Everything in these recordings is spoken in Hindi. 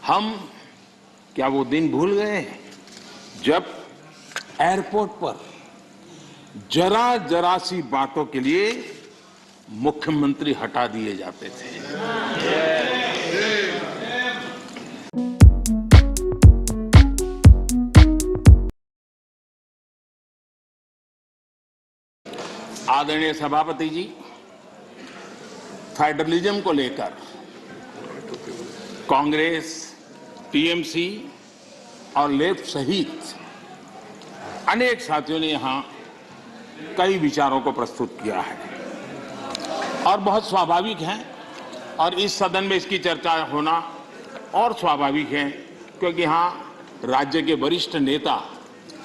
हम क्या वो दिन भूल गए जब एयरपोर्ट पर जरा जरा सी बातों के लिए मुख्यमंत्री हटा दिए जाते थे। आदरणीय सभापति जी, फेडरलिज्म को लेकर कांग्रेस, टीएमसी और लेफ्ट सहित अनेक साथियों ने यहां कई विचारों को प्रस्तुत किया है और बहुत स्वाभाविक है, और इस सदन में इसकी चर्चा होना और स्वाभाविक है क्योंकि यहां राज्य के वरिष्ठ नेता,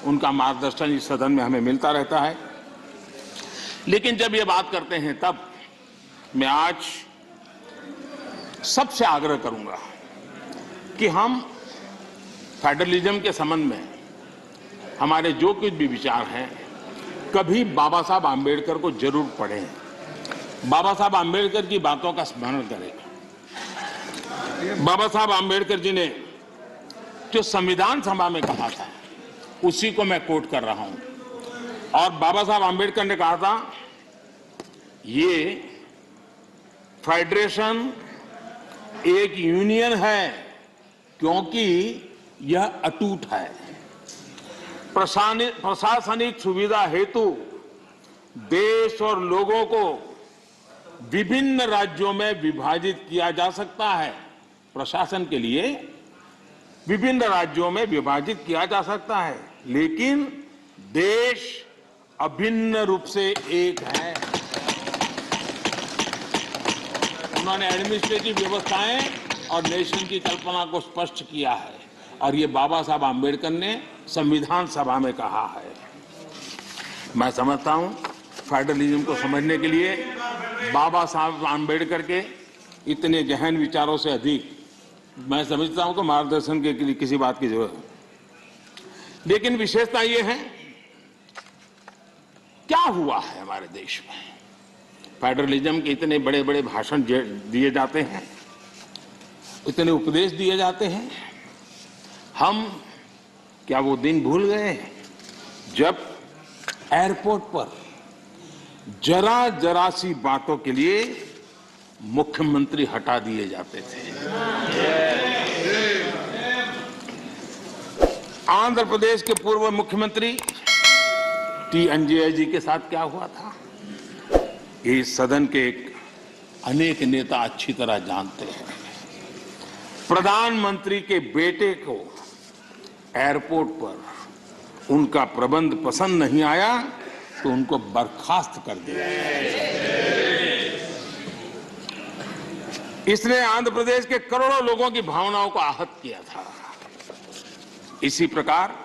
उनका मार्गदर्शन इस सदन में हमें मिलता रहता है। लेकिन जब ये बात करते हैं तब मैं आज सबसे आग्रह करूंगा कि हम फेडरलिज्म के संबंध में हमारे जो कुछ भी विचार हैं, कभी बाबा साहब आम्बेडकर को जरूर पढ़ें, बाबा साहब आम्बेडकर की बातों का स्मरण करें। बाबा साहब आम्बेडकर जी ने जो संविधान सभा में कहा था उसी को मैं कोट कर रहा हूं, और बाबा साहब आम्बेडकर ने कहा था, ये फेडरेशन एक यूनियन है क्योंकि यह अटूट है। प्रशासनिक सुविधा हेतु देश और लोगों को विभिन्न राज्यों में विभाजित किया जा सकता है। प्रशासन के लिए विभिन्न राज्यों में विभाजित किया जा सकता है, लेकिन देश अभिन्न रूप से एक है। उन्होंने एडमिनिस्ट्रेटिव व्यवस्थाएं और नेशन की कल्पना को स्पष्ट किया है, और ये बाबा साहब आम्बेडकर ने संविधान सभा में कहा है। मैं समझता हूं फेडरलिज्म को समझने के लिए बाबा साहब आम्बेडकर के इतने गहन विचारों से अधिक मैं समझता हूं कि मार्गदर्शन के लिए किसी बात की जरूरत है। लेकिन विशेषता ये है, क्या हुआ है हमारे देश में, फेडरलिज्म के इतने बड़े बड़े भाषण दिए जाते हैं, इतने उपदेश दिए जाते हैं, हम क्या वो दिन भूल गए जब एयरपोर्ट पर जरा जरा सी बातों के लिए मुख्यमंत्री हटा दिए जाते थे। आंध्र प्रदेश के पूर्व मुख्यमंत्री टी अंजय जी के साथ क्या हुआ था, इस सदन के अनेक नेता अच्छी तरह जानते हैं। प्रधानमंत्री के बेटे को एयरपोर्ट पर उनका प्रबंध पसंद नहीं आया तो उनको बर्खास्त कर दिया। इसने आंध्र प्रदेश के करोड़ों लोगों की भावनाओं को आहत किया था। इसी प्रकार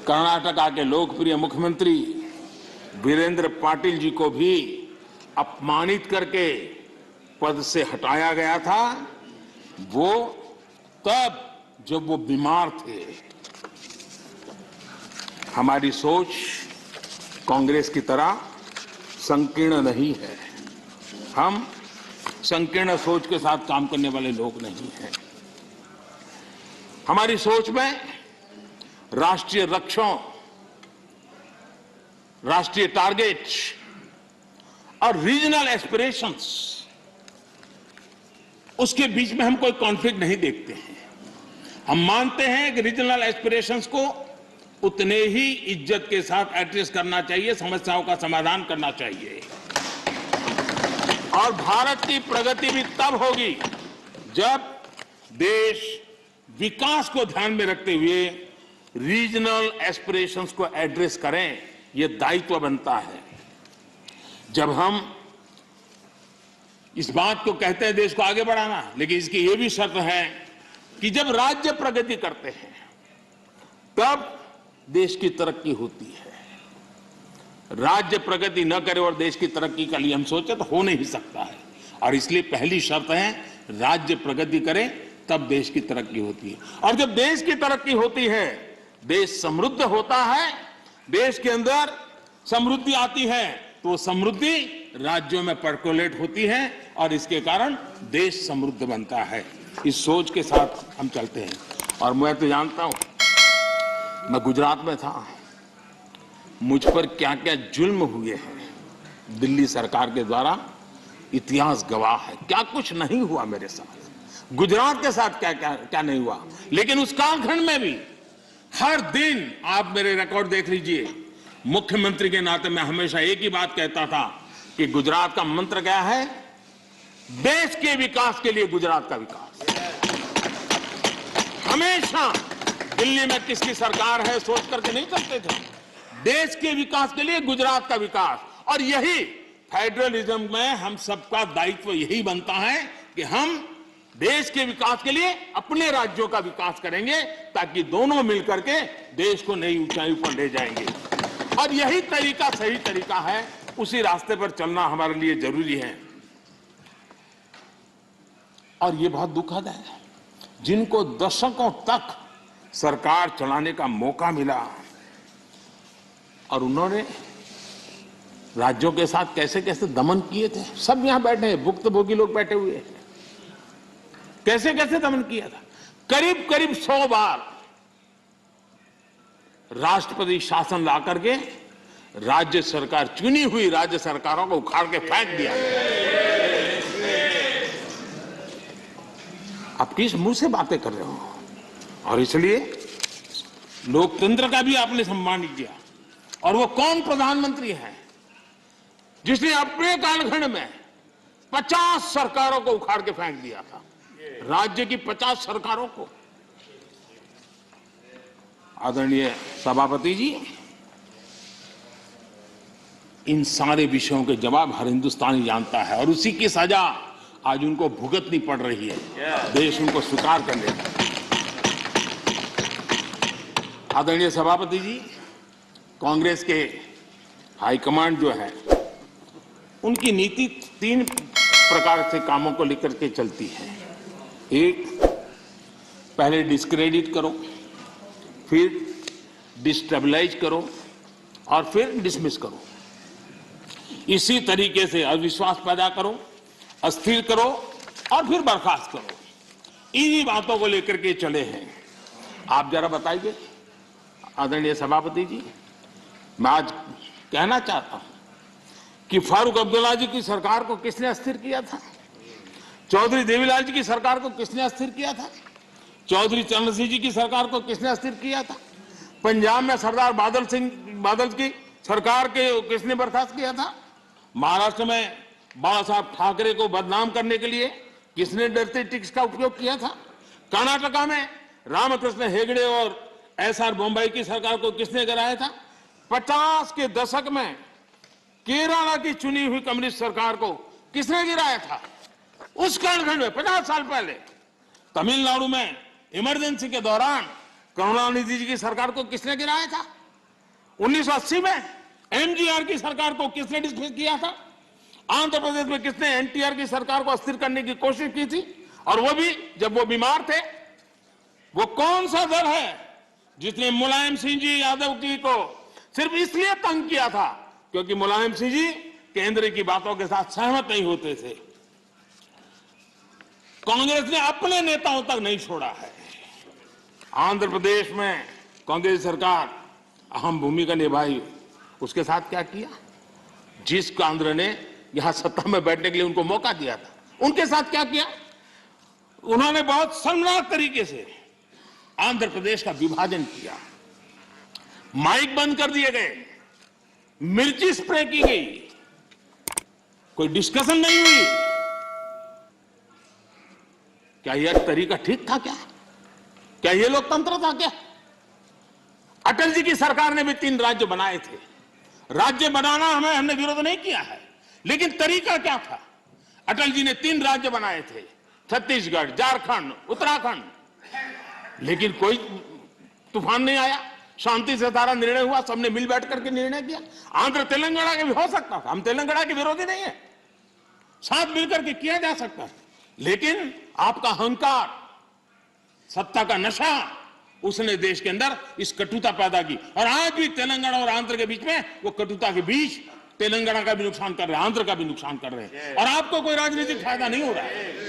कर्नाटका के लोकप्रिय मुख्यमंत्री वीरेंद्र पाटिल जी को भी अपमानित करके पद से हटाया गया था, वो तब जब वो बीमार थे। हमारी सोच कांग्रेस की तरह संकीर्ण नहीं है, हम संकीर्ण सोच के साथ काम करने वाले लोग नहीं हैं। हमारी सोच में राष्ट्रीय लक्ष्यों, राष्ट्रीय टारगेट और रीजनल एस्पिरेशंस, उसके बीच में हम कोई कॉन्फ्लिक्ट नहीं देखते हैं। हम मानते हैं कि रीजनल एस्पिरेशंस को उतने ही इज्जत के साथ एड्रेस करना चाहिए, समस्याओं का समाधान करना चाहिए, और भारत की प्रगति भी तब होगी जब देश विकास को ध्यान में रखते हुए रीजनल एस्पिरेशंस को एड्रेस करें। यह दायित्व बनता है। जब हम इस बात को कहते हैं देश को आगे बढ़ाना, लेकिन इसकी यह भी शर्त है कि जब राज्य प्रगति करते हैं तब देश की तरक्की होती है। राज्य प्रगति न करे और देश की तरक्की के लिए हम सोचे तो हो नहीं सकता है, और इसलिए पहली शर्त है राज्य प्रगति करे तब देश की तरक्की होती है। और जब देश की तरक्की होती है, देश समृद्ध होता है, देश के अंदर समृद्धि आती है, तो समृद्धि राज्यों में पर्कोलेट होती है और इसके कारण देश समृद्ध बनता है। इस सोच के साथ हम चलते हैं। और मैं तो जानता हूं, मैं गुजरात में था, मुझ पर क्या क्या जुल्म हुए हैं दिल्ली सरकार के द्वारा, इतिहास गवाह है। क्या कुछ नहीं हुआ मेरे साथ, गुजरात के साथ क्या क्या क्या नहीं हुआ। लेकिन उस कालखंड में भी हर दिन, आप मेरे रिकॉर्ड देख लीजिए, मुख्यमंत्री के नाते मैं हमेशा एक ही बात कहता था कि गुजरात का मंत्र क्या है, देश के विकास के लिए गुजरात का विकास। हमेशा दिल्ली में किसकी सरकार है सोच करके नहीं चलते थे, देश के विकास के लिए गुजरात का विकास। और यही फेडरलिज्म में हम सबका दायित्व यही बनता है कि हम देश के विकास के लिए अपने राज्यों का विकास करेंगे, ताकि दोनों मिलकर के देश को नई ऊंचाई पर ले जाएंगे। और यही तरीका सही तरीका है, उसी रास्ते पर चलना हमारे लिए जरूरी है। और ये बहुत दुखद है, जिनको दशकों तक सरकार चलाने का मौका मिला और उन्होंने राज्यों के साथ कैसे कैसे दमन किए थे। सब यहां बैठे हैं, भुक्तभोगी लोग बैठे हुए हैं, कैसे कैसे दमन किया था। करीब करीब 100 बार राष्ट्रपति शासन ला करके राज्य सरकार, चुनी हुई राज्य सरकारों को उखाड़ के फेंक दिया। आप किस मुंह से बातें कर रहे हो? और इसलिए लोकतंत्र का भी आपने सम्मान किया। और वो कौन प्रधानमंत्री है जिसने अपने कालखंड में 50 सरकारों को उखाड़ के फेंक दिया था, राज्य की 50 सरकारों को। आदरणीय सभापति जी, इन सारे विषयों के जवाब हर हिंदुस्तानी जानता है और उसी की सजा आज उनको भुगतनी पड़ रही है। देश उनको स्वीकार कर लेता है। आदरणीय सभापति जी, कांग्रेस के हाईकमांड जो है, उनकी नीति 3 प्रकार से कामों को लेकर के चलती है। एक, पहले डिस्क्रेडिट करो, फिर डिस्टेबलाइज करो और फिर डिसमिस करो। इसी तरीके से अविश्वास पैदा करो, अस्थिर करो और फिर बर्खास्त करो। इन्हीं बातों को लेकर के चले हैं। आप जरा बताइए आदरणीय सभापति जी, मैं आज कहना चाहता हूं कि फारूक अब्दुल्ला जी की सरकार को किसने अस्थिर किया था? चौधरी देवीलाल जी की सरकार को किसने अस्थिर किया था? चौधरी चरण सिंह जी की सरकार को किसने अस्थिर किया था? पंजाब में सरदार बादल की सरकार के किसने बर्खास्त किया था? महाराष्ट्र में बाला साहब ठाकरे को बदनाम करने के लिए किसने डरते टिक्स का उपयोग किया था? कर्नाटका में रामकृष्ण हेगड़े और एसआर बोम्बई की सरकार को किसने गिराया था? 50 के दशक में केरला की चुनी हुई कम्युनिस्ट सरकार को किसने गिराया था? उस कालखंड में 50 साल पहले तमिलनाडु में इमरजेंसी के दौरान करुणानिधि जी की सरकार को किसने गिराया था? 1980 में एमजीआर की सरकार को किसने डिसमिस किया था? आंध्र प्रदेश में किसने एनटीआर की सरकार को अस्थिर करने की कोशिश की थी, और वो भी जब वो बीमार थे? वो कौन सा दल है जिसने मुलायम सिंह जी यादव जी को सिर्फ इसलिए तंग किया था क्योंकि मुलायम सिंह जी केंद्र की बातों के साथ सहमत नहीं होते थे? कांग्रेस ने अपने नेताओं तक नहीं छोड़ा है। आंध्र प्रदेश में कांग्रेस सरकार अहम भूमिका निभाई, उसके साथ क्या किया? जिस केंद्र ने यहां सत्ता में बैठने के लिए उनको मौका दिया था, उनके साथ क्या किया? उन्होंने बहुत शर्मनाक तरीके से आंध्र प्रदेश का विभाजन किया। माइक बंद कर दिए गए, मिर्ची स्प्रे की गई, कोई डिस्कशन नहीं हुई। क्या यह तरीका ठीक था? क्या यह लोकतंत्र था? क्या अटल जी की सरकार ने भी 3 राज्य बनाए थे। राज्य बनाना हमने विरोध नहीं किया है, लेकिन तरीका क्या था? अटल जी ने 3 राज्य बनाए थे, छत्तीसगढ़, झारखंड, उत्तराखंड, लेकिन कोई तूफान नहीं आया। शांति से सारा निर्णय हुआ, सबने मिल बैठ करके निर्णय किया। आंध्र तेलंगाना के भी हो सकता था, हम तेलंगाना के विरोधी नहीं है, साथ मिलकर के किया जा सकता है। लेकिन आपका अहंकार, सत्ता का नशा, उसने देश के अंदर इस कटुता पैदा की। और आज भी तेलंगाना और आंध्र के बीच में वो कटुता के बीच तेलंगाना का भी नुकसान कर रहे हैं, आंध्र का भी नुकसान कर रहे हैं, और आपको कोई राजनीतिक फायदा नहीं हो रहा है।